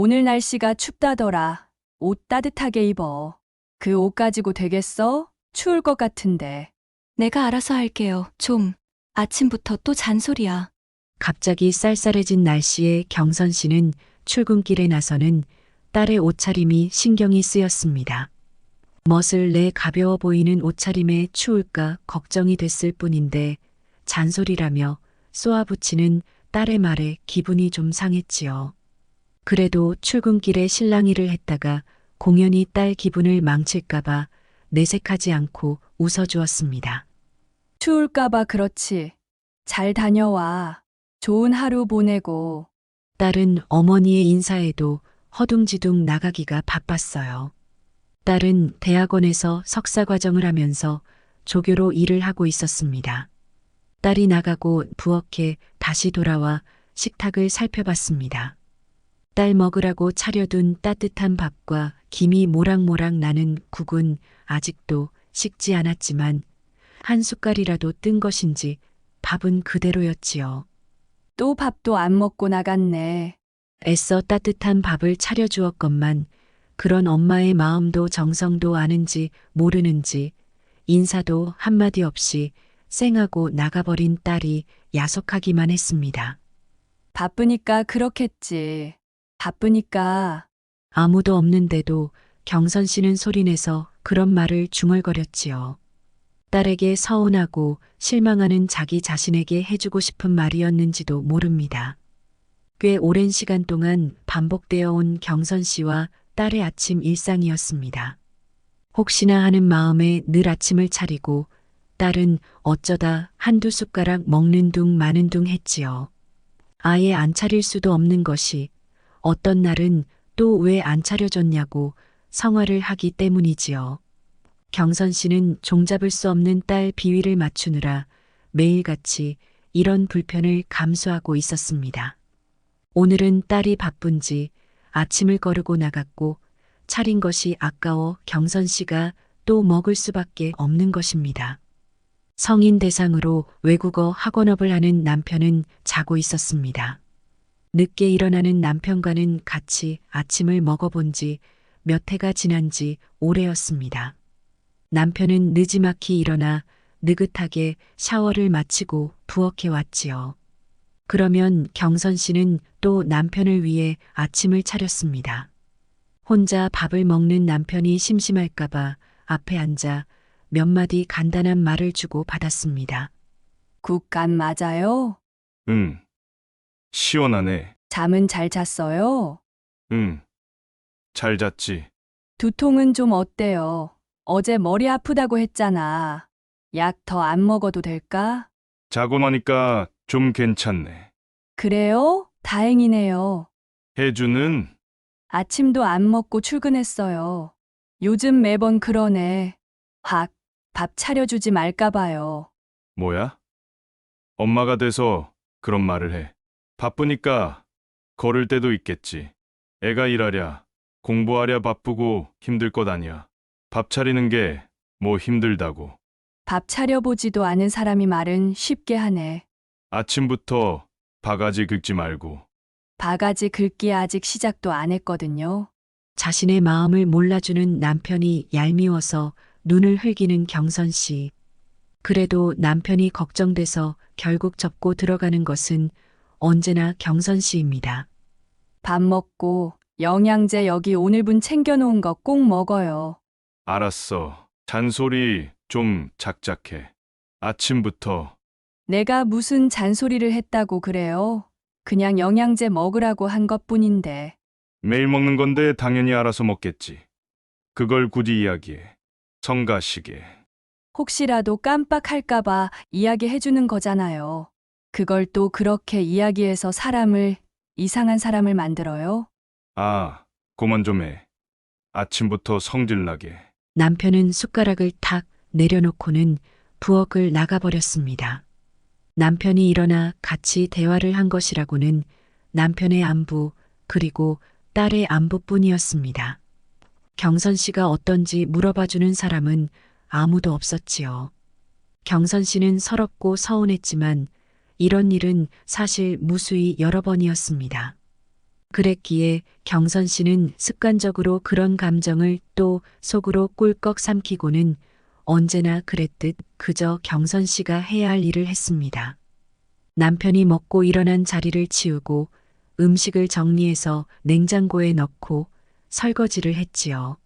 오늘 날씨가 춥다더라. 옷 따뜻하게 입어. 그 옷 가지고 되겠어? 추울 것 같은데. 내가 알아서 할게요. 좀. 아침부터 또 잔소리야. 갑자기 쌀쌀해진 날씨에 경선 씨는 출근길에 나서는 딸의 옷차림이 신경이 쓰였습니다. 멋을 내 가벼워 보이는 옷차림에 추울까 걱정이 됐을 뿐인데 잔소리라며 쏘아붙이는 딸의 말에 기분이 좀 상했지요. 그래도 출근길에 실랑이를 했다가 공연히 딸 기분을 망칠까봐 내색하지 않고 웃어주었습니다. 추울까봐 그렇지. 잘 다녀와. 좋은 하루 보내고. 딸은 어머니의 인사에도 허둥지둥 나가기가 바빴어요. 딸은 대학원에서 석사과정을 하면서 조교로 일을 하고 있었습니다. 딸이 나가고 부엌에 다시 돌아와 식탁을 살펴봤습니다. 딸 먹으라고 차려둔 따뜻한 밥과 김이 모락모락 나는 국은 아직도 식지 않았지만 한 숟갈이라도 뜬 것인지 밥은 그대로였지요. 또 밥도 안 먹고 나갔네. 애써 따뜻한 밥을 차려주었건만 그런 엄마의 마음도 정성도 아는지 모르는지 인사도 한마디 없이 쌩하고 나가버린 딸이 야속하기만 했습니다. 바쁘니까 그렇겠지. 바쁘니까. 아무도 없는데도 경선 씨는 소리내서 그런 말을 중얼거렸지요. 딸에게 서운하고 실망하는 자기 자신에게 해주고 싶은 말이었는지도 모릅니다. 꽤 오랜 시간 동안 반복되어 온 경선 씨와 딸의 아침 일상이었습니다. 혹시나 하는 마음에 늘 아침을 차리고 딸은 어쩌다 한두 숟가락 먹는 둥 마는 둥 했지요. 아예 안 차릴 수도 없는 것이 어떤 날은 또 왜 안 차려줬냐고 성화를 하기 때문이지요. 경선 씨는 종잡을 수 없는 딸 비위를 맞추느라 매일같이 이런 불편을 감수하고 있었습니다. 오늘은 딸이 바쁜지 아침을 거르고 나갔고 차린 것이 아까워 경선 씨가 또 먹을 수밖에 없는 것입니다. 성인 대상으로 외국어 학원업을 하는 남편은 자고 있었습니다. 늦게 일어나는 남편과는 같이 아침을 먹어본 지 몇 해가 지난 지 오래였습니다. 남편은 느지막이 일어나 느긋하게 샤워를 마치고 부엌에 왔지요. 그러면 경선 씨는 또 남편을 위해 아침을 차렸습니다. 혼자 밥을 먹는 남편이 심심할까봐 앞에 앉아 몇 마디 간단한 말을 주고 받았습니다. 국간 맞아요? 응. 시원하네. 잠은 잘 잤어요? 응. 잘 잤지. 두통은 좀 어때요? 어제 머리 아프다고 했잖아. 약 더 안 먹어도 될까? 자고 나니까 좀 괜찮네. 그래요? 다행이네요. 혜주는 아침도 안 먹고 출근했어요. 요즘 매번 그러네. 밥 차려주지 말까 봐요. 뭐야? 엄마가 돼서 그런 말을 해. 바쁘니까 걸을 때도 있겠지. 애가 일하랴, 공부하랴 바쁘고 힘들 것 아니야. 밥 차리는 게 뭐 힘들다고. 밥 차려보지도 않은 사람이 말은 쉽게 하네. 아침부터 바가지 긁지 말고. 바가지 긁기 아직 시작도 안 했거든요. 자신의 마음을 몰라주는 남편이 얄미워서 눈을 흘기는 경선 씨. 그래도 남편이 걱정돼서 결국 접고 들어가는 것은 언제나 경선 씨입니다. 밥 먹고 영양제 여기 오늘분 챙겨놓은 거 꼭 먹어요. 알았어. 잔소리 좀 작작해. 아침부터 내가 무슨 잔소리를 했다고 그래요? 그냥 영양제 먹으라고 한 것뿐인데. 매일 먹는 건데 당연히 알아서 먹겠지. 그걸 굳이 이야기해. 성가시게. 혹시라도 깜빡할까봐 이야기해주는 거잖아요. 그걸 또 그렇게 이야기해서 이상한 사람을 만들어요? 아, 그만 좀 해. 아침부터 성질나게. 남편은 숟가락을 탁 내려놓고는 부엌을 나가버렸습니다. 남편이 일어나 같이 대화를 한 것이라고는 남편의 안부 그리고 딸의 안부뿐이었습니다. 경선 씨가 어떤지 물어봐주는 사람은 아무도 없었지요. 경선 씨는 서럽고 서운했지만 이런 일은 사실 무수히 여러 번이었습니다. 그랬기에 경선 씨는 습관적으로 그런 감정을 또 속으로 꿀꺽 삼키고는 언제나 그랬듯 그저 경선 씨가 해야 할 일을 했습니다. 남편이 먹고 일어난 자리를 치우고 음식을 정리해서 냉장고에 넣고 설거지를 했지요.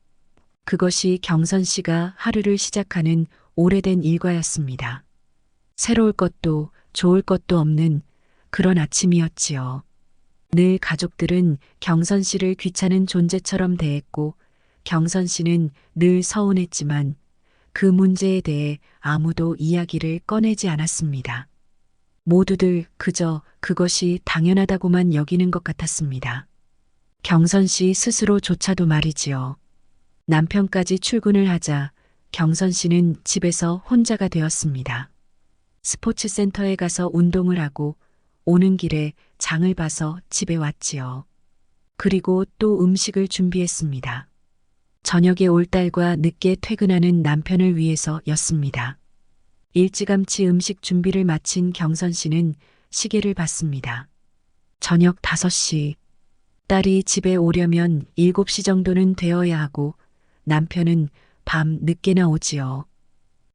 그것이 경선 씨가 하루를 시작하는 오래된 일과였습니다. 새로울 것도 좋을 것도 없는 그런 아침이었지요. 늘 가족들은 경선 씨를 귀찮은 존재처럼 대했고 경선 씨는 늘 서운했지만 그 문제에 대해 아무도 이야기를 꺼내지 않았습니다. 모두들 그저 그것이 당연하다고만 여기는 것 같았습니다. 경선 씨 스스로조차도 말이지요. 남편까지 출근을 하자 경선 씨는 집에서 혼자가 되었습니다. 스포츠 센터에 가서 운동을 하고 오는 길에 장을 봐서 집에 왔지요. 그리고 또 음식을 준비했습니다. 저녁에 올 딸과 늦게 퇴근하는 남편을 위해서였습니다. 일찌감치 음식 준비를 마친 경선 씨는 시계를 봤습니다. 저녁 5시. 딸이 집에 오려면 7시 정도는 되어야 하고 남편은 밤 늦게나 오지요.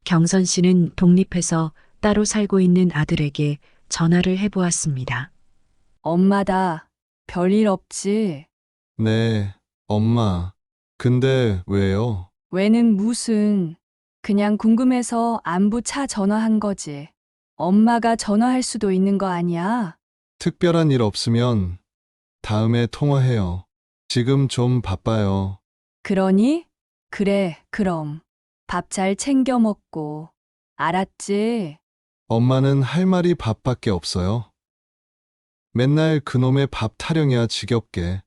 경선 씨는 독립해서 따로 살고 있는 아들에게 전화를 해보았습니다. 엄마다. 별일 없지? 네, 엄마. 근데 왜요? 왜는 무슨. 그냥 궁금해서 안부 차 전화한 거지. 엄마가 전화할 수도 있는 거 아니야? 특별한 일 없으면 다음에 통화해요. 지금 좀 바빠요. 그러니? 그래, 그럼. 밥 잘 챙겨 먹고. 알았지? 엄마는 할 말이 밥밖에 없어요. 맨날 그놈의 밥 타령이야 지겹게.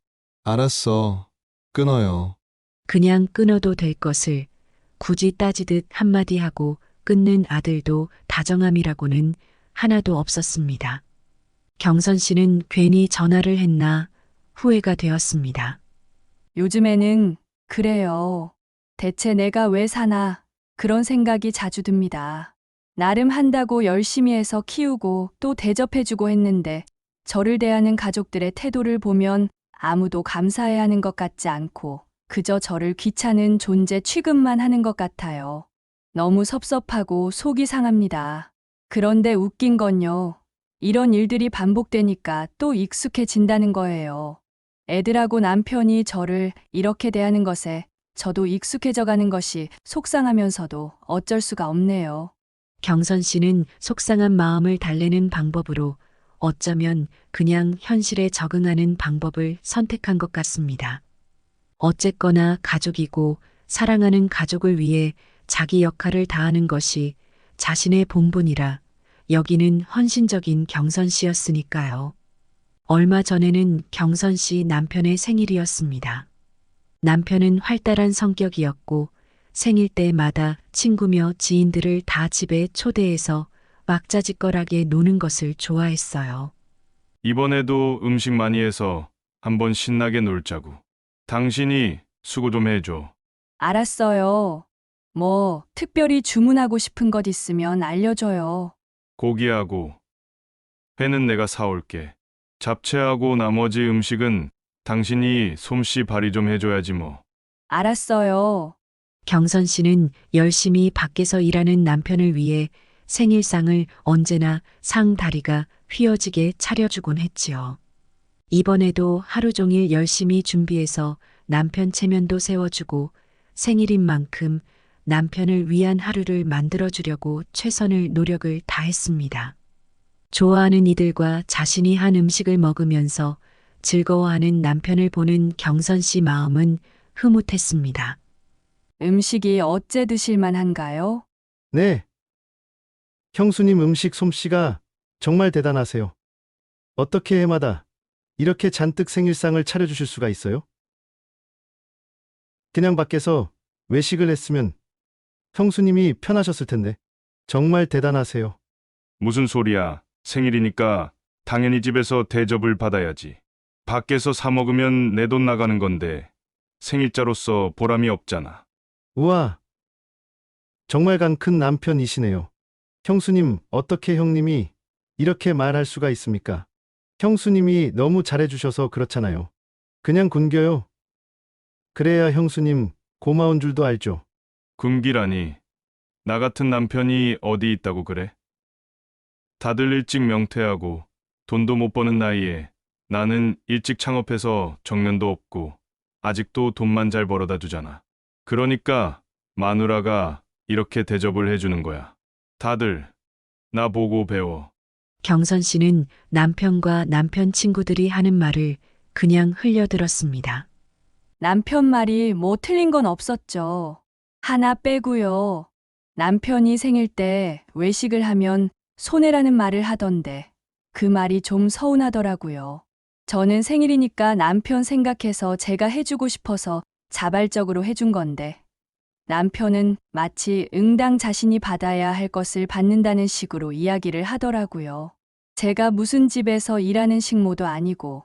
알았어. 끊어요. 그냥 끊어도 될 것을 굳이 따지듯 한마디 하고 끊는 아들도 다정함이라고는 하나도 없었습니다. 경선 씨는 괜히 전화를 했나 후회가 되었습니다. 요즘에는 그래요. 대체 내가 왜 사나 그런 생각이 자주 듭니다. 나름 한다고 열심히 해서 키우고 또 대접해주고 했는데 저를 대하는 가족들의 태도를 보면 아무도 감사해야 하는 것 같지 않고 그저 저를 귀찮은 존재 취급만 하는 것 같아요. 너무 섭섭하고 속이 상합니다. 그런데 웃긴 건요. 이런 일들이 반복되니까 또 익숙해진다는 거예요. 애들하고 남편이 저를 이렇게 대하는 것에 저도 익숙해져 가는 것이 속상하면서도 어쩔 수가 없네요. 경선 씨는 속상한 마음을 달래는 방법으로 어쩌면 그냥 현실에 적응하는 방법을 선택한 것 같습니다. 어쨌거나 가족이고 사랑하는 가족을 위해 자기 역할을 다하는 것이 자신의 본분이라 여기는 헌신적인 경선 씨였으니까요. 얼마 전에는 경선 씨 남편의 생일이었습니다. 남편은 활달한 성격이었고 생일 때마다 친구며 지인들을 다 집에 초대해서 왁자지껄하게 노는 것을 좋아했어요. 이번에도 음식 많이 해서 한번 신나게 놀자고. 당신이 수고 좀 해줘. 알았어요. 뭐 특별히 주문하고 싶은 것 있으면 알려줘요. 고기하고 회는 내가 사올게. 잡채하고 나머지 음식은 당신이 솜씨 발휘 좀 해줘야지 뭐. 알았어요. 경선 씨는 열심히 밖에서 일하는 남편을 위해 생일상을 언제나 상 다리가 휘어지게 차려주곤 했지요. 이번에도 하루 종일 열심히 준비해서 남편 체면도 세워주고 생일인 만큼 남편을 위한 하루를 만들어주려고 최선을 노력을 다했습니다. 좋아하는 이들과 자신이 한 음식을 먹으면서 즐거워하는 남편을 보는 경선 씨 마음은 흐뭇했습니다. 음식이 어째 드실만 한가요? 네. 형수님 음식 솜씨가 정말 대단하세요. 어떻게 해마다 이렇게 잔뜩 생일상을 차려주실 수가 있어요? 그냥 밖에서 외식을 했으면 형수님이 편하셨을 텐데 정말 대단하세요. 무슨 소리야. 생일이니까 당연히 집에서 대접을 받아야지. 밖에서 사 먹으면 내 돈 나가는 건데 생일자로서 보람이 없잖아. 우와, 정말 간 큰 남편이시네요. 형수님, 어떻게 형님이 이렇게 말할 수가 있습니까? 형수님이 너무 잘해주셔서 그렇잖아요. 그냥 굶겨요. 그래야 형수님 고마운 줄도 알죠. 굶기라니. 나 같은 남편이 어디 있다고 그래? 다들 일찍 명퇴하고 돈도 못 버는 나이에 나는 일찍 창업해서 정년도 없고 아직도 돈만 잘 벌어다 주잖아. 그러니까 마누라가 이렇게 대접을 해주는 거야. 다들 나 보고 배워. 경선 씨는 남편과 남편 친구들이 하는 말을 그냥 흘려들었습니다. 남편 말이 뭐 틀린 건 없었죠. 하나 빼고요. 남편이 생일 때 외식을 하면 손해라는 말을 하던데 그 말이 좀 서운하더라고요. 저는 생일이니까 남편 생각해서 제가 해주고 싶어서 자발적으로 해준 건데 남편은 마치 응당 자신이 받아야 할 것을 받는다는 식으로 이야기를 하더라고요. 제가 무슨 집에서 일하는 식모도 아니고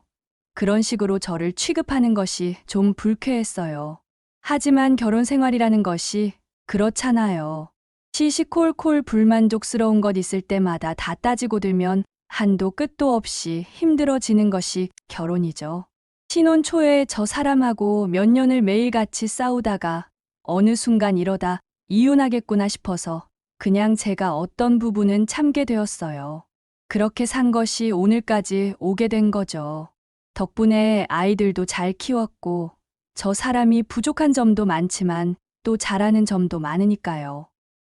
그런 식으로 저를 취급하는 것이 좀 불쾌했어요. 하지만 결혼 생활이라는 것이 그렇잖아요. 시시콜콜 불만족스러운 것 있을 때마다 다 따지고 들면 한도 끝도 없이 힘들어지는 것이 결혼이죠. 신혼 초에 저 사람하고 몇 년을 매일같이 싸우다가 어느 순간 이러다 이혼하겠구나 싶어서 그냥 제가 어떤 부분은 참게 되었어요. 그렇게 산 것이 오늘까지 오게 된 거죠. 덕분에 아이들도 잘 키웠고 저 사람이 부족한 점도 많지만 또 잘하는 점도 많으니까요.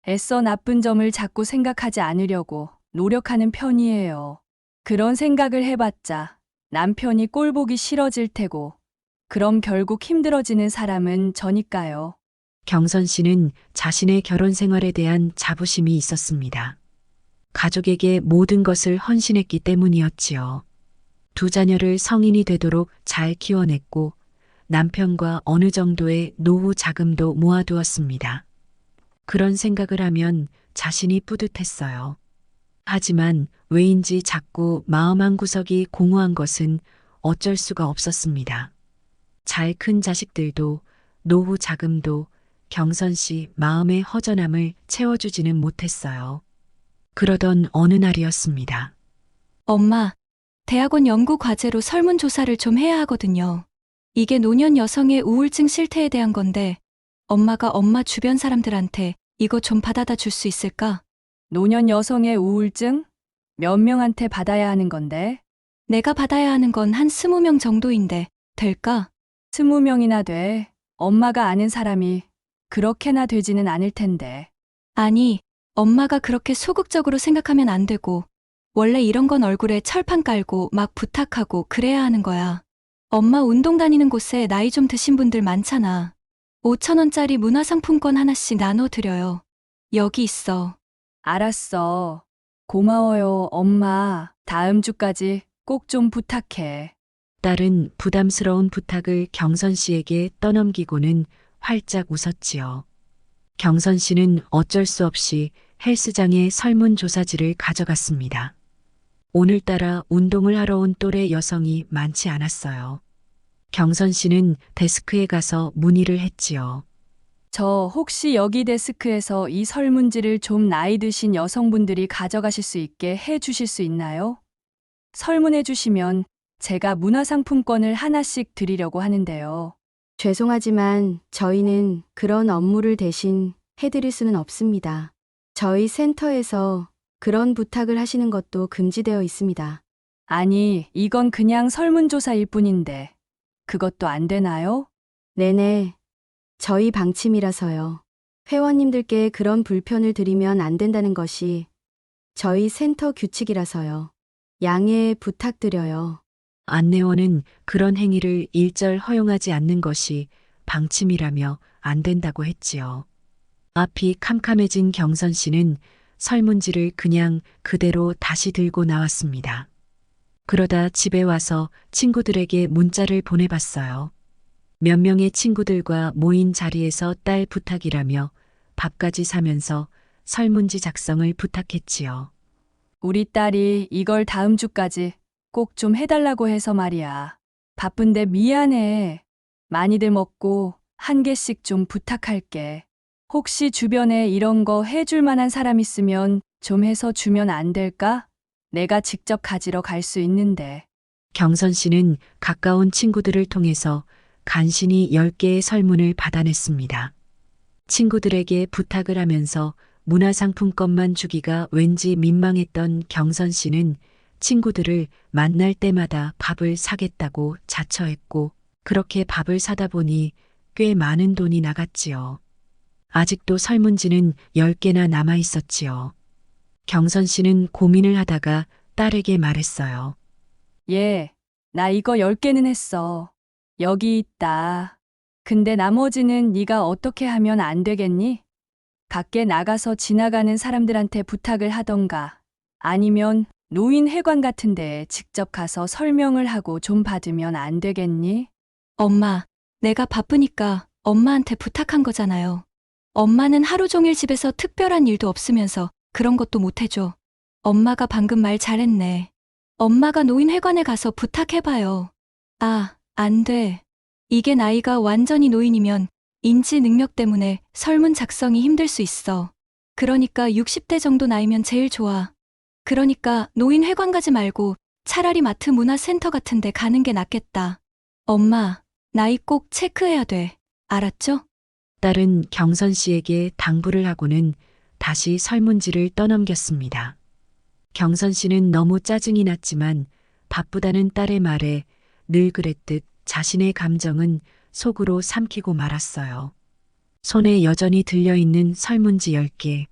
애써 나쁜 점을 자꾸 생각하지 않으려고 노력하는 편이에요. 그런 생각을 해봤자 남편이 꼴 보기 싫어질 테고 그럼 결국 힘들어지는 사람은 저니까요. 경선 씨는 자신의 결혼 생활에 대한 자부심이 있었습니다. 가족에게 모든 것을 헌신했기 때문이었지요. 두 자녀를 성인이 되도록 잘 키워냈고 남편과 어느 정도의 노후 자금도 모아두었습니다. 그런 생각을 하면 자신이 뿌듯했어요. 하지만 왜인지 자꾸 마음 한구석이 공허한 것은 어쩔 수가 없었습니다. 잘 큰 자식들도 노후 자금도 경선 씨 마음의 허전함을 채워주지는 못했어요. 그러던 어느 날이었습니다. 엄마, 대학원 연구 과제로 설문조사를 좀 해야 하거든요. 이게 노년 여성의 우울증 실태에 대한 건데, 엄마가 엄마 주변 사람들한테 이거 좀 받아다 줄 수 있을까? 노년 여성의 우울증? 몇 명한테 받아야 하는 건데? 내가 받아야 하는 건 한 20명 정도인데, 될까? 20명이나 돼. 엄마가 아는 사람이 그렇게나 되지는 않을 텐데. 아니, 엄마가 그렇게 소극적으로 생각하면 안 되고, 원래 이런 건 얼굴에 철판 깔고 막 부탁하고 그래야 하는 거야. 엄마 운동 다니는 곳에 나이 좀 드신 분들 많잖아. 5,000원짜리 문화상품권 하나씩 나눠드려요. 여기 있어. 알았어. 고마워요, 엄마. 다음 주까지 꼭 좀 부탁해. 딸은 부담스러운 부탁을 경선 씨에게 떠넘기고는 활짝 웃었지요. 경선 씨는 어쩔 수 없이 헬스장에 설문조사지를 가져갔습니다. 오늘따라 운동을 하러 온 또래 여성이 많지 않았어요. 경선 씨는 데스크에 가서 문의를 했지요. 저 혹시 여기 데스크에서 이 설문지를 좀 나이 드신 여성분들이 가져가실 수 있게 해 주실 수 있나요? 설문해 주시면 제가 문화상품권을 하나씩 드리려고 하는데요. 죄송하지만 저희는 그런 업무를 대신 해드릴 수는 없습니다. 저희 센터에서 그런 부탁을 하시는 것도 금지되어 있습니다. 아니, 이건 그냥 설문조사일 뿐인데 그것도 안 되나요? 네네. 저희 방침이라서요. 회원님들께 그런 불편을 드리면 안 된다는 것이 저희 센터 규칙이라서요. 양해 부탁드려요. 안내원은 그런 행위를 일절 허용하지 않는 것이 방침이라며 안 된다고 했지요. 앞이 캄캄해진 경선 씨는 설문지를 그냥 그대로 다시 들고 나왔습니다. 그러다 집에 와서 친구들에게 문자를 보내봤어요. 몇 명의 친구들과 모인 자리에서 딸 부탁이라며 밥까지 사면서 설문지 작성을 부탁했지요. 우리 딸이 이걸 다음 주까지 꼭 좀 해달라고 해서 말이야. 바쁜데 미안해. 많이들 먹고 한 개씩 좀 부탁할게. 혹시 주변에 이런 거 해줄 만한 사람 있으면 좀 해서 주면 안 될까? 내가 직접 가지러 갈 수 있는데. 경선 씨는 가까운 친구들을 통해서 간신히 10개의 설문을 받아냈습니다. 친구들에게 부탁을 하면서 문화상품권만 주기가 왠지 민망했던 경선 씨는 친구들을 만날 때마다 밥을 사겠다고 자처했고, 그렇게 밥을 사다 보니 꽤 많은 돈이 나갔지요. 아직도 설문지는 10개나 남아 있었지요. 경선 씨는 고민을 하다가 딸에게 말했어요. 예, 나 이거 10개는 했어. 여기 있다. 근데 나머지는 네가 어떻게 하면 안 되겠니? 밖에 나가서 지나가는 사람들한테 부탁을 하던가 아니면 노인회관 같은 데에 직접 가서 설명을 하고 좀 받으면 안 되겠니? 엄마, 내가 바쁘니까 엄마한테 부탁한 거잖아요. 엄마는 하루 종일 집에서 특별한 일도 없으면서 그런 것도 못 해줘. 엄마가 방금 말 잘했네. 엄마가 노인회관에 가서 부탁해봐요. 아, 안 돼. 이게 나이가 완전히 노인이면 인지 능력 때문에 설문 작성이 힘들 수 있어. 그러니까 60대 정도 나이면 제일 좋아. 그러니까 노인회관 가지 말고 차라리 마트 문화센터 같은 데 가는 게 낫겠다. 엄마, 나이 꼭 체크해야 돼. 알았죠? 딸은 경선 씨에게 당부를 하고는 다시 설문지를 떠넘겼습니다. 경선 씨는 너무 짜증이 났지만 바쁘다는 딸의 말에 늘 그랬듯 자신의 감정은 속으로 삼키고 말았어요. 손에 여전히 들려있는 설문지 10개.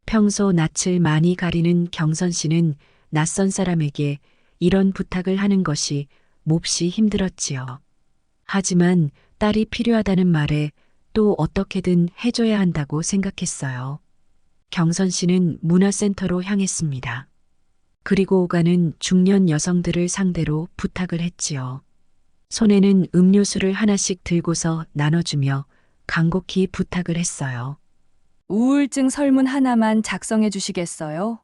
평소 낯을 많이 가리는 경선 씨는 낯선 사람에게 이런 부탁을 하는 것이 몹시 힘들었지요. 하지만 딸이 필요하다는 말에 또 어떻게든 해줘야 한다고 생각했어요. 경선 씨는 문화센터로 향했습니다. 그리고 오가는 중년 여성들을 상대로 부탁을 했지요. 손에는 음료수를 하나씩 들고서 나눠주며 간곡히 부탁을 했어요. 우울증 설문 하나만 작성해 주시겠어요?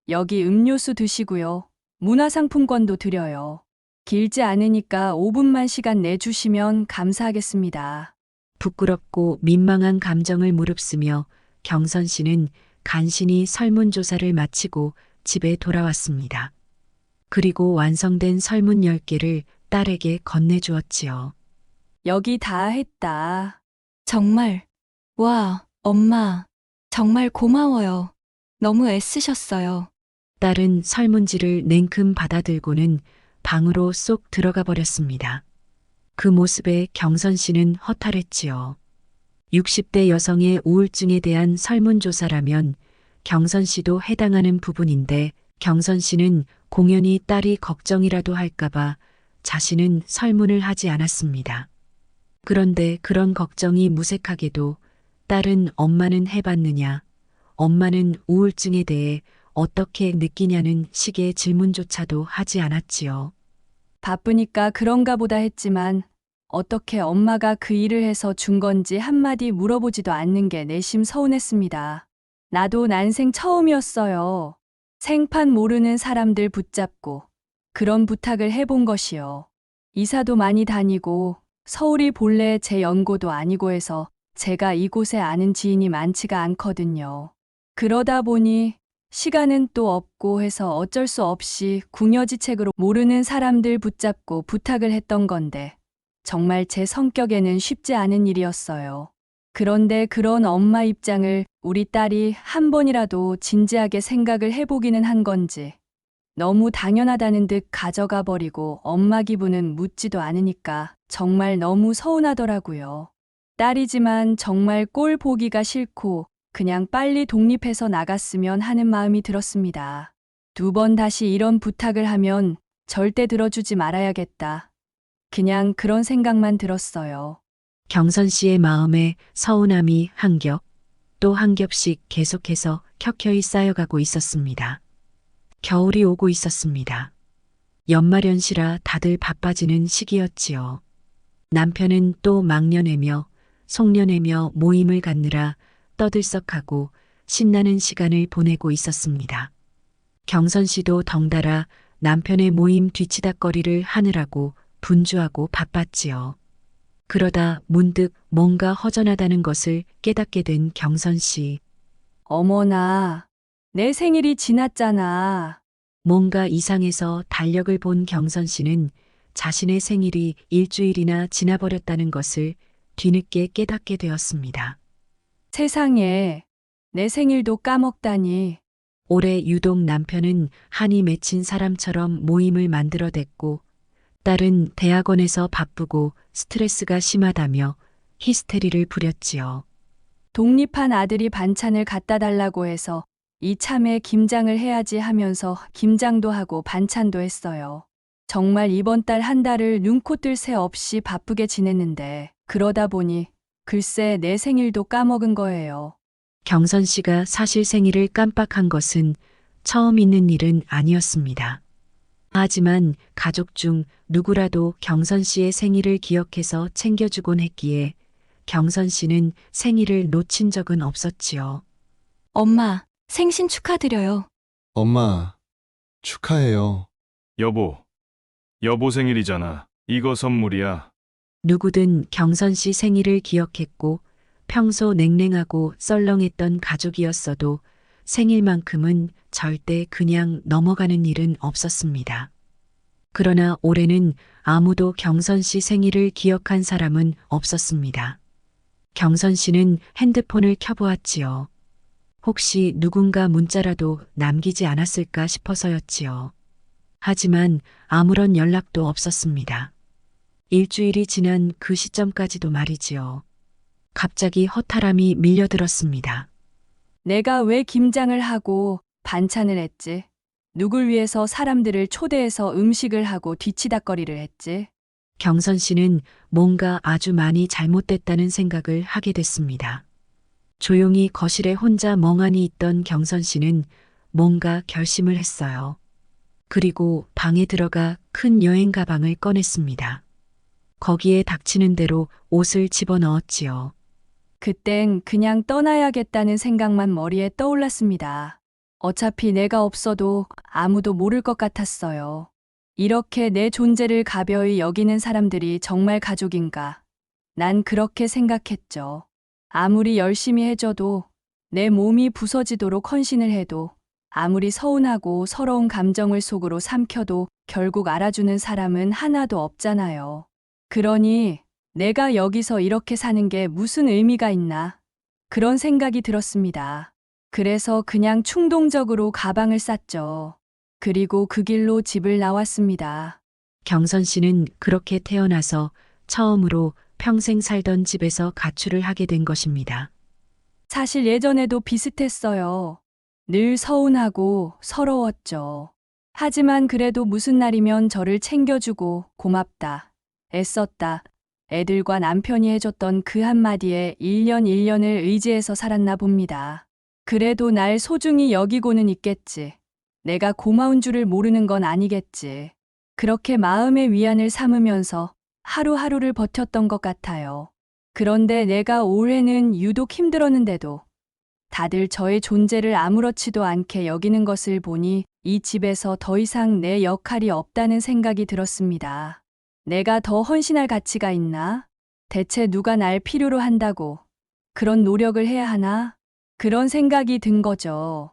여기 음료수 드시고요. 문화상품권도 드려요. 길지 않으니까 5분만 시간 내주시면 감사하겠습니다. 부끄럽고 민망한 감정을 무릅쓰며 경선 씨는 간신히 설문조사를 마치고 집에 돌아왔습니다. 그리고 완성된 설문 10개를 딸에게 건네주었지요. 여기 다 했다. 정말. 와, 엄마. 정말 고마워요. 너무 애쓰셨어요. 딸은 설문지를 냉큼 받아들고는 방으로 쏙 들어가 버렸습니다. 그 모습에 경선 씨는 허탈했지요. 60대 여성의 우울증에 대한 설문조사라면 경선 씨도 해당하는 부분인데 경선 씨는 공연히 딸이 걱정이라도 할까봐 자신은 설문을 하지 않았습니다. 그런데 그런 걱정이 무색하게도 딸은 엄마는 해봤느냐, 엄마는 우울증에 대해 어떻게 느끼냐는 식의 질문조차도 하지 않았지요. 바쁘니까 그런가 보다 했지만 어떻게 엄마가 그 일을 해서 준 건지 한마디 물어보지도 않는 게 내심 서운했습니다. 나도 난생 처음이었어요. 생판 모르는 사람들 붙잡고 그런 부탁을 해본 것이요. 이사도 많이 다니고 서울이 본래 제 연고도 아니고 해서 제가 이곳에 아는 지인이 많지가 않거든요. 그러다 보니 시간은 또 없고 해서 어쩔 수 없이 궁여지책으로 모르는 사람들 붙잡고 부탁을 했던 건데 정말 제 성격에는 쉽지 않은 일이었어요. 그런데 그런 엄마 입장을 우리 딸이 한 번이라도 진지하게 생각을 해보기는 한 건지 너무 당연하다는 듯 가져가 버리고 엄마 기분은 묻지도 않으니까 정말 너무 서운하더라고요. 딸이지만 정말 꼴 보기가 싫고 그냥 빨리 독립해서 나갔으면 하는 마음이 들었습니다. 2번 다시 이런 부탁을 하면 절대 들어주지 말아야겠다. 그냥 그런 생각만 들었어요. 경선 씨의 마음에 서운함이 한 겹, 또 한 겹씩 계속해서 켜켜이 쌓여가고 있었습니다. 겨울이 오고 있었습니다. 연말연시라 다들 바빠지는 시기였지요. 남편은 또 막년회며 송년회며 모임을 갖느라 떠들썩하고 신나는 시간을 보내고 있었습니다. 경선 씨도 덩달아 남편의 모임 뒤치다꺼리를 하느라고 분주하고 바빴지요. 그러다 문득 뭔가 허전하다는 것을 깨닫게 된 경선 씨. 어머나, 내 생일이 지났잖아. 뭔가 이상해서 달력을 본 경선 씨는 자신의 생일이 일주일이나 지나버렸다는 것을 뒤늦게 깨닫게 되었습니다. 세상에, 내 생일도 까먹다니. 올해 유독 남편은 한이 맺힌 사람처럼 모임을 만들어댔고 딸은 대학원에서 바쁘고 스트레스가 심하다며 히스테리를 부렸지요. 독립한 아들이 반찬을 갖다 달라고 해서 이참에 김장을 해야지 하면서 김장도 하고 반찬도 했어요. 정말 이번 달 한 달을 눈코 뜰 새 없이 바쁘게 지냈는데 그러다 보니 글쎄 내 생일도 까먹은 거예요. 경선 씨가 사실 생일을 깜빡한 것은 처음 있는 일은 아니었습니다. 하지만 가족 중 누구라도 경선 씨의 생일을 기억해서 챙겨주곤 했기에 경선 씨는 생일을 놓친 적은 없었지요. 엄마, 생신 축하드려요. 엄마, 축하해요. 여보 생일이잖아. 이거 선물이야. 누구든 경선 씨 생일을 기억했고 평소 냉랭하고 썰렁했던 가족이었어도 생일만큼은 절대 그냥 넘어가는 일은 없었습니다. 그러나 올해는 아무도 경선 씨 생일을 기억한 사람은 없었습니다. 경선 씨는 핸드폰을 켜보았지요. 혹시 누군가 문자라도 남기지 않았을까 싶어서였지요. 하지만 아무런 연락도 없었습니다. 일주일이 지난 그 시점까지도 말이지요. 갑자기 허탈함이 밀려들었습니다. 내가 왜 김장을 하고 반찬을 했지? 누굴 위해서 사람들을 초대해서 음식을 하고 뒤치다꺼리를 했지? 경선 씨는 뭔가 아주 많이 잘못됐다는 생각을 하게 됐습니다. 조용히 거실에 혼자 멍하니 있던 경선 씨는 뭔가 결심을 했어요. 그리고 방에 들어가 큰 여행 가방을 꺼냈습니다. 거기에 닥치는 대로 옷을 집어넣었지요. 그땐 그냥 떠나야겠다는 생각만 머리에 떠올랐습니다. 어차피 내가 없어도 아무도 모를 것 같았어요. 이렇게 내 존재를 가벼이 여기는 사람들이 정말 가족인가? 난 그렇게 생각했죠. 아무리 열심히 해줘도 내 몸이 부서지도록 헌신을 해도 아무리 서운하고 서러운 감정을 속으로 삼켜도 결국 알아주는 사람은 하나도 없잖아요. 그러니 내가 여기서 이렇게 사는 게 무슨 의미가 있나? 그런 생각이 들었습니다. 그래서 그냥 충동적으로 가방을 쌌죠. 그리고 그 길로 집을 나왔습니다. 경선 씨는 그렇게 태어나서 처음으로 평생 살던 집에서 가출을 하게 된 것입니다. 사실 예전에도 비슷했어요. 늘 서운하고 서러웠죠. 하지만 그래도 무슨 날이면 저를 챙겨주고 고맙다, 애썼다, 애들과 남편이 해줬던 그 한마디에 1년 1년을 의지해서 살았나 봅니다. 그래도 날 소중히 여기고는 있겠지. 내가 고마운 줄을 모르는 건 아니겠지. 그렇게 마음의 위안을 삼으면서 하루하루를 버텼던 것 같아요. 그런데 내가 올해는 유독 힘들었는데도 다들 저의 존재를 아무렇지도 않게 여기는 것을 보니 이 집에서 더 이상 내 역할이 없다는 생각이 들었습니다. 내가 더 헌신할 가치가 있나? 대체 누가 날 필요로 한다고 그런 노력을 해야 하나? 그런 생각이 든 거죠.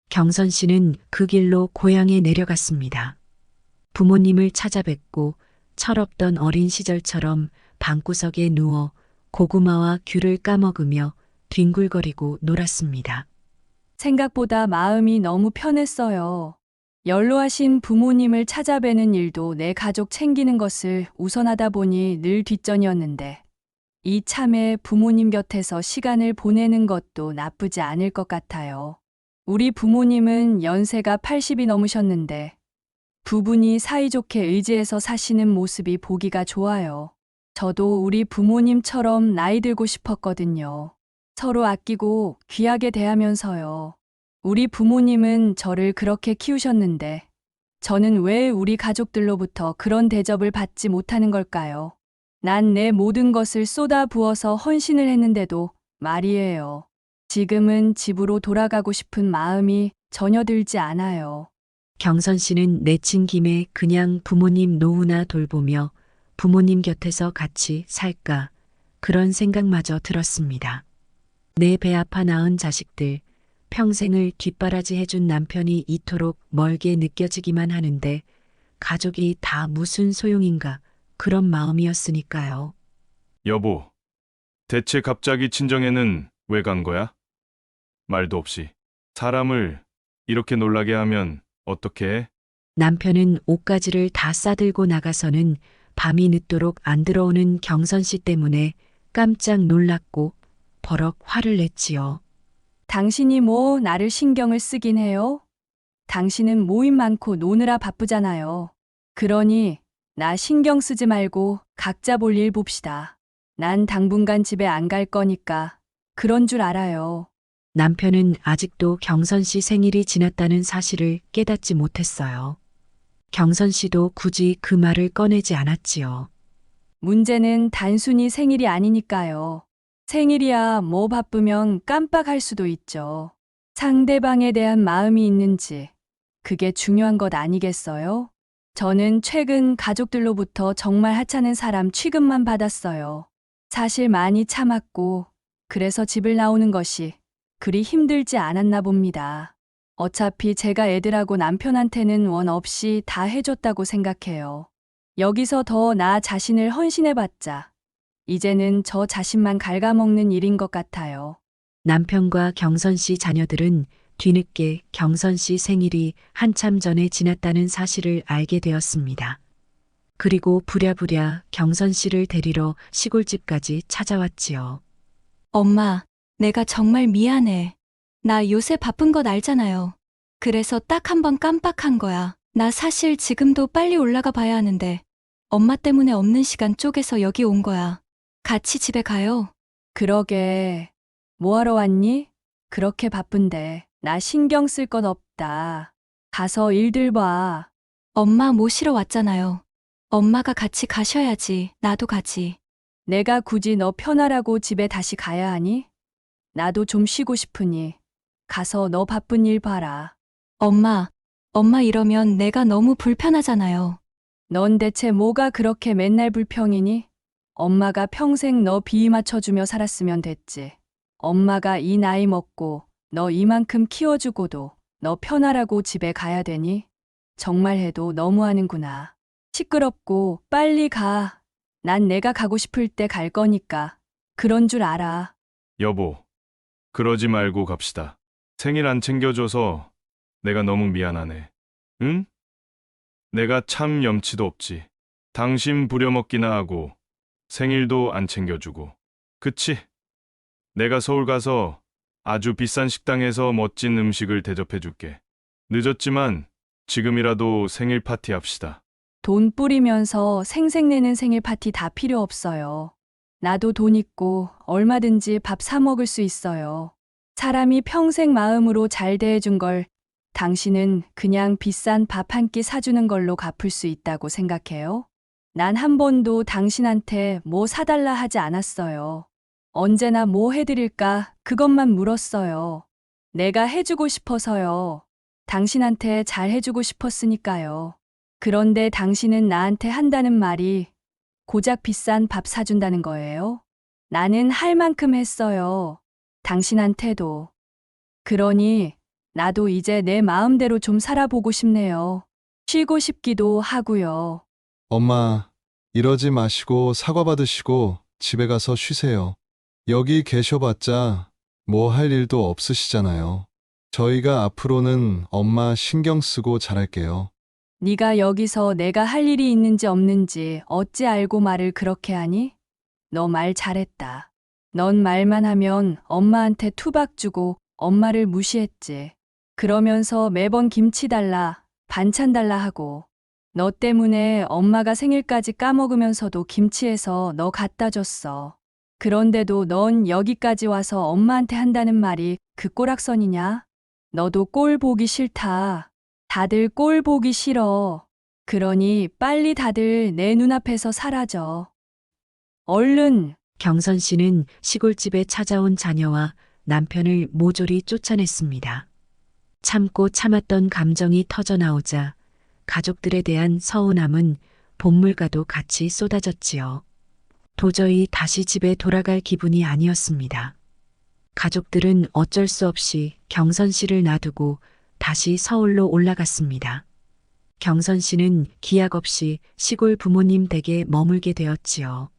경선 씨는 그 길로 고향에 내려갔습니다. 부모님을 찾아뵙고 철없던 어린 시절처럼 방구석에 누워 고구마와 귤을 까먹으며 뒹굴거리고 놀았습니다. 생각보다 마음이 너무 편했어요. 연로하신 부모님을 찾아뵈는 일도 내 가족 챙기는 것을 우선하다 보니 늘 뒷전이었는데 이참에 부모님 곁에서 시간을 보내는 것도 나쁘지 않을 것 같아요. 우리 부모님은 연세가 80이 넘으셨는데 부분이 사이좋게 의지해서 사시는 모습이 보기가 좋아요. 저도 우리 부모님처럼 나이 들고 싶었거든요. 서로 아끼고 귀하게 대하면서요. 우리 부모님은 저를 그렇게 키우셨는데 저는 왜 우리 가족들로부터 그런 대접을 받지 못하는 걸까요? 난 내 모든 것을 쏟아 부어서 헌신을 했는데도 말이에요. 지금은 집으로 돌아가고 싶은 마음이 전혀 들지 않아요. 경선 씨는 내친 김에 그냥 부모님 노후나 돌보며 부모님 곁에서 같이 살까 그런 생각마저 들었습니다. 내 배 아파 낳은 자식들, 평생을 뒷바라지해준 남편이 이토록 멀게 느껴지기만 하는데 가족이 다 무슨 소용인가 그런 마음이었으니까요. 여보, 대체 갑자기 친정에는 왜 간 거야? 말도 없이. 사람을 이렇게 놀라게 하면 어떻게 해? 남편은 옷가지를 다 싸들고 나가서는 밤이 늦도록 안 들어오는 경선 씨 때문에 깜짝 놀랐고 버럭 화를 냈지요. 당신이 뭐 나를 신경을 쓰긴 해요? 당신은 모임 많고 노느라 바쁘잖아요. 그러니 나 신경 쓰지 말고 각자 볼 일 봅시다. 난 당분간 집에 안 갈 거니까 그런 줄 알아요. 남편은 아직도 경선 씨 생일이 지났다는 사실을 깨닫지 못했어요. 경선 씨도 굳이 그 말을 꺼내지 않았지요. 문제는 단순히 생일이 아니니까요. 생일이야 뭐 바쁘면 깜빡할 수도 있죠. 상대방에 대한 마음이 있는지 그게 중요한 것 아니겠어요? 저는 최근 가족들로부터 정말 하찮은 사람 취급만 받았어요. 사실 많이 참았고 그래서 집을 나오는 것이 그리 힘들지 않았나 봅니다. 어차피 제가 애들하고 남편한테는 원 없이 다 해줬다고 생각해요. 여기서 더 나 자신을 헌신해봤자 이제는 저 자신만 갉아먹는 일인 것 같아요. 남편과 경선 씨 자녀들은 뒤늦게 경선 씨 생일이 한참 전에 지났다는 사실을 알게 되었습니다. 그리고 부랴부랴 경선 씨를 데리러 시골집까지 찾아왔지요. 엄마, 내가 정말 미안해. 나 요새 바쁜 것 알잖아요. 그래서 딱 한 번 깜빡한 거야. 나 사실 지금도 빨리 올라가 봐야 하는데 엄마 때문에 없는 시간 쪼개서 여기 온 거야. 같이 집에 가요. 그러게. 뭐하러 왔니? 그렇게 바쁜데 나 신경 쓸 것 없다. 가서 일들 봐. 엄마 모시러 왔잖아요. 엄마가 같이 가셔야지. 나도 가지. 내가 굳이 너 편하라고 집에 다시 가야 하니? 나도 좀 쉬고 싶으니 가서 너 바쁜 일 봐라. 엄마 이러면 내가 너무 불편하잖아요. 넌 대체 뭐가 그렇게 맨날 불평이니? 엄마가 평생 너 비위 맞춰주며 살았으면 됐지. 엄마가 이 나이 먹고 너 이만큼 키워주고도 너 편하라고 집에 가야 되니? 정말 해도 너무하는구나. 시끄럽고 빨리 가. 난 내가 가고 싶을 때 갈 거니까. 그런 줄 알아. 여보, 그러지 말고 갑시다. 생일 안 챙겨줘서 내가 너무 미안하네. 응? 내가 참 염치도 없지. 당신 부려먹기나 하고 생일도 안 챙겨주고. 그치? 내가 서울 가서 아주 비싼 식당에서 멋진 음식을 대접해줄게. 늦었지만 지금이라도 생일 파티 합시다. 돈 뿌리면서 생색내는 생일 파티 다 필요 없어요. 나도 돈 있고 얼마든지 밥 사 먹을 수 있어요. 사람이 평생 마음으로 잘 대해준 걸 당신은 그냥 비싼 밥 한 끼 사주는 걸로 갚을 수 있다고 생각해요? 난 한 번도 당신한테 뭐 사달라 하지 않았어요. 언제나 뭐 해드릴까 그것만 물었어요. 내가 해주고 싶어서요. 당신한테 잘 해주고 싶었으니까요. 그런데 당신은 나한테 한다는 말이 고작 비싼 밥 사준다는 거예요? 나는 할 만큼 했어요. 당신한테도. 그러니 나도 이제 내 마음대로 좀 살아보고 싶네요. 쉬고 싶기도 하고요. 엄마, 이러지 마시고 사과 받으시고 집에 가서 쉬세요. 여기 계셔봤자 뭐 할 일도 없으시잖아요. 저희가 앞으로는 엄마 신경 쓰고 잘할게요. 네가 여기서 내가 할 일이 있는지 없는지 어찌 알고 말을 그렇게 하니? 너 말 잘했다. 넌 말만 하면 엄마한테 투박 주고 엄마를 무시했지. 그러면서 매번 김치 달라, 반찬 달라 하고 너 때문에 엄마가 생일까지 까먹으면서도 김치해서 너 갖다 줬어. 그런데도 넌 여기까지 와서 엄마한테 한다는 말이 그 꼬락선이냐? 너도 꼴 보기 싫다. 다들 꼴 보기 싫어. 그러니 빨리 다들 내 눈앞에서 사라져. 얼른. 경선 씨는 시골집에 찾아온 자녀와 남편을 모조리 쫓아냈습니다. 참고 참았던 감정이 터져나오자 가족들에 대한 서운함은 본물과도 같이 쏟아졌지요. 도저히 다시 집에 돌아갈 기분이 아니었습니다. 가족들은 어쩔 수 없이 경선 씨를 놔두고 다시 서울로 올라갔습니다. 경선 씨는 기약 없이 시골 부모님 댁에 머물게 되었지요.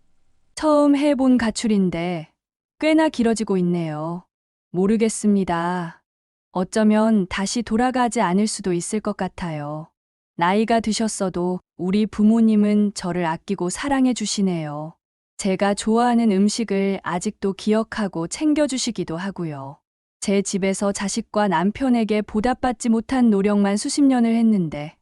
처음 해본 가출인데 꽤나 길어지고 있네요. 모르겠습니다. 어쩌면 다시 돌아가지 않을 수도 있을 것 같아요. 나이가 드셨어도 우리 부모님은 저를 아끼고 사랑해 주시네요. 제가 좋아하는 음식을 아직도 기억하고 챙겨주시기도 하고요. 제 집에서 자식과 남편에게 보답받지 못한 노력만 수십 년을 했는데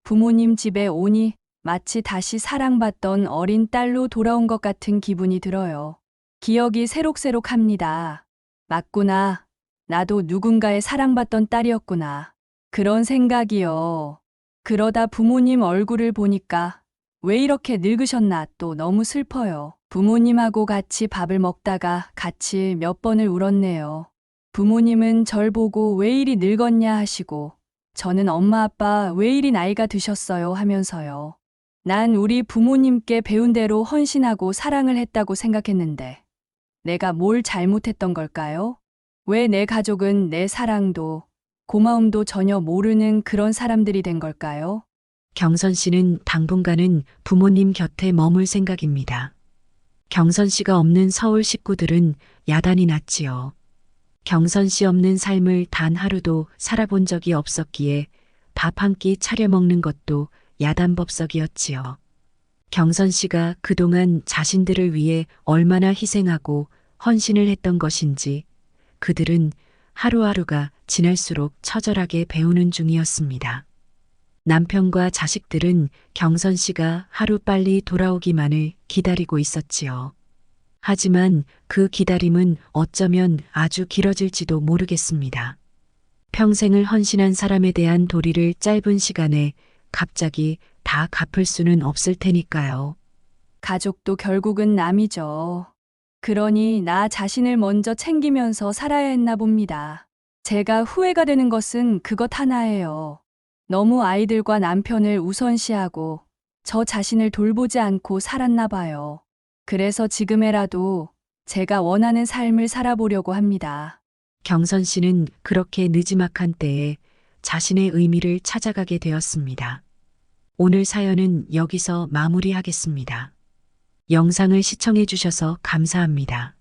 부모님 집에 오니 마치 다시 사랑받던 어린 딸로 돌아온 것 같은 기분이 들어요. 기억이 새록새록합니다. 맞구나. 나도 누군가의 사랑받던 딸이었구나. 그런 생각이요. 그러다 부모님 얼굴을 보니까 왜 이렇게 늙으셨나 또 너무 슬퍼요. 부모님하고 같이 밥을 먹다가 같이 몇 번을 울었네요. 부모님은 절 보고 왜 이리 늙었냐 하시고 저는 엄마 아빠 왜 이리 나이가 드셨어요 하면서요. 난 우리 부모님께 배운 대로 헌신하고 사랑을 했다고 생각했는데 내가 뭘 잘못했던 걸까요? 왜 내 가족은 내 사랑도 고마움도 전혀 모르는 그런 사람들이 된 걸까요? 경선 씨는 당분간은 부모님 곁에 머물 생각입니다. 경선 씨가 없는 서울 식구들은 야단이 났지요. 경선 씨 없는 삶을 단 하루도 살아본 적이 없었기에 밥 한 끼 차려 먹는 것도 야단법석이었지요. 경선 씨가 그동안 자신들을 위해 얼마나 희생하고 헌신을 했던 것인지 그들은 하루하루가 지날수록 처절하게 배우는 중이었습니다. 남편과 자식들은 경선 씨가 하루빨리 돌아오기만을 기다리고 있었지요. 하지만 그 기다림은 어쩌면 아주 길어질지도 모르겠습니다. 평생을 헌신한 사람에 대한 도리를 짧은 시간에 갑자기 다 갚을 수는 없을 테니까요. 가족도 결국은 남이죠. 그러니 나 자신을 먼저 챙기면서 살아야 했나 봅니다. 제가 후회가 되는 것은 그것 하나예요. 너무 아이들과 남편을 우선시하고 저 자신을 돌보지 않고 살았나 봐요. 그래서 지금에라도 제가 원하는 삶을 살아보려고 합니다. 경선 씨는 그렇게 느지막한 때에 자신의 의미를 찾아가게 되었습니다. 오늘 사연은 여기서 마무리하겠습니다. 영상을 시청해 주셔서 감사합니다.